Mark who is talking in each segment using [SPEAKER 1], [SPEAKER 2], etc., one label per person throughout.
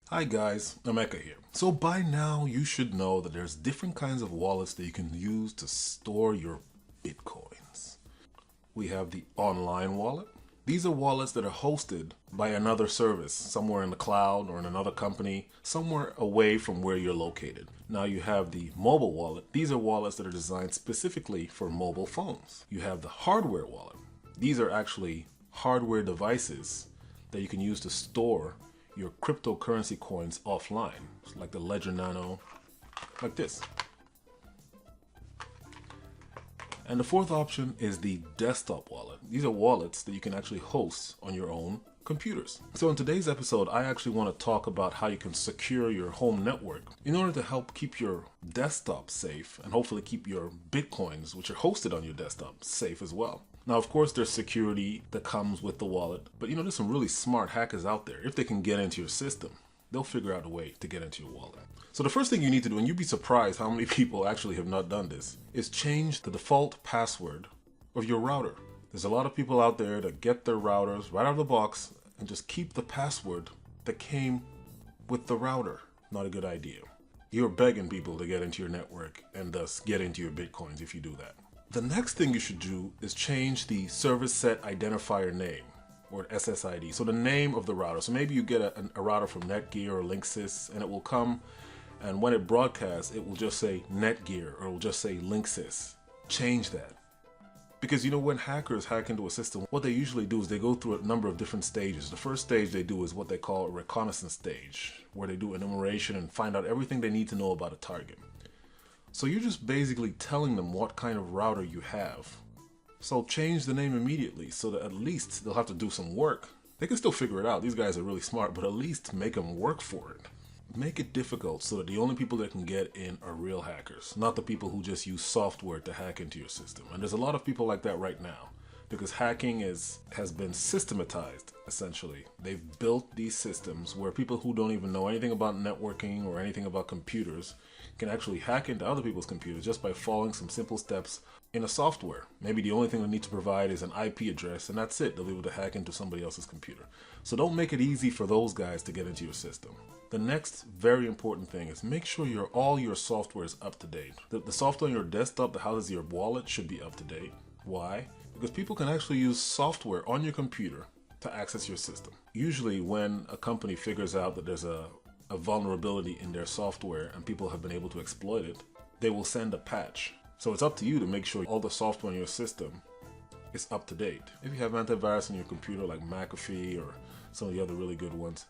[SPEAKER 1] Hi guys, Emeka here. So by now you should know that there's different kinds of wallets that you can use to store your Bitcoins. We have the online wallet. These are wallets that are hosted by another service, somewhere in the cloud or in another company, somewhere away from where you're located. Now you have the mobile wallet. These are wallets that are designed specifically for mobile phones. You have the hardware wallet. These are actually hardware devices that you can use to store your cryptocurrency coins offline, like the Ledger Nano, like this. And the fourth option is the desktop wallet. These are wallets that you can actually host on your own computers. So in today's episode, I actually want to talk about how you can secure your home network in order to help keep your desktop safe and hopefully keep your Bitcoins, which are hosted on your desktop, safe as well. Now, of course, there's security that comes with the wallet, but there's some really smart hackers out there. If they can get into your system, they'll figure out a way to get into your wallet. So the first thing you need to do, and you'd be surprised how many people actually have not done this, is change the default password of your router. There's a lot of people out there that get their routers right out of the box and just keep the password that came with the router. Not a good idea. You're begging people to get into your network and thus get into your Bitcoins if you do that. The next thing you should do is change the service set identifier name, or SSID. So the name of the router. So maybe you get a router from Netgear or Linksys, and it will come, and when it broadcasts, it will just say Netgear or it will just say Linksys. Change that. Because when hackers hack into a system, what they usually do is they go through a number of different stages. The first stage they do is what they call a reconnaissance stage, where they do enumeration and find out everything they need to know about a target. So you're just basically telling them what kind of router you have. So change the name immediately so that at least they'll have to do some work. They can still figure it out. These guys are really smart, but at least make them work for it. Make it difficult so that the only people that can get in are real hackers, not the people who just use software to hack into your system. And there's a lot of people like that right now because hacking has been systematized, essentially. They've built these systems where people who don't even know anything about networking or anything about computers can actually hack into other people's computers just by following some simple steps in a software. Maybe the only thing they need to provide is an IP address, and that's it. They'll be able to hack into somebody else's computer. So don't make it easy for those guys to get into your system. The next very important thing is make sure all your software is up to date. The software on your desktop that houses your wallet should be up to date. Why? Because people can actually use software on your computer to access your system. Usually when a company figures out that there's a vulnerability in their software and people have been able to exploit it, they will send a patch. So it's up to you to make sure all the software in your system is up to date. If you have antivirus on your computer like McAfee or some of the other really good ones,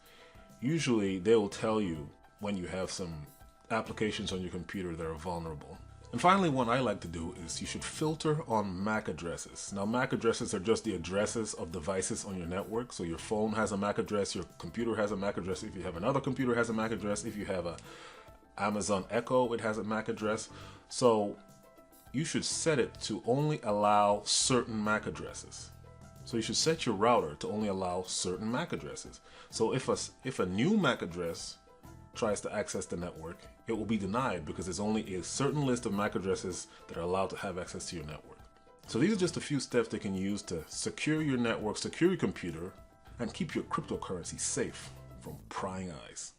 [SPEAKER 1] usually they will tell you when you have some applications on your computer that are vulnerable. And finally, one I like to do is you should filter on MAC addresses. Now, MAC addresses are just the addresses of devices on your network. So your phone has a MAC address, your computer has a MAC address. If you have another computer, it has a MAC address. If you have a Amazon Echo, it has a MAC address. So you should set it to only allow certain MAC addresses. So you should set your router to only allow certain MAC addresses. So if a new MAC address tries to access the network, it will be denied because there's only a certain list of MAC addresses that are allowed to have access to your network. So these are just a few steps they can use to secure your network, secure your computer, and keep your cryptocurrency safe from prying eyes.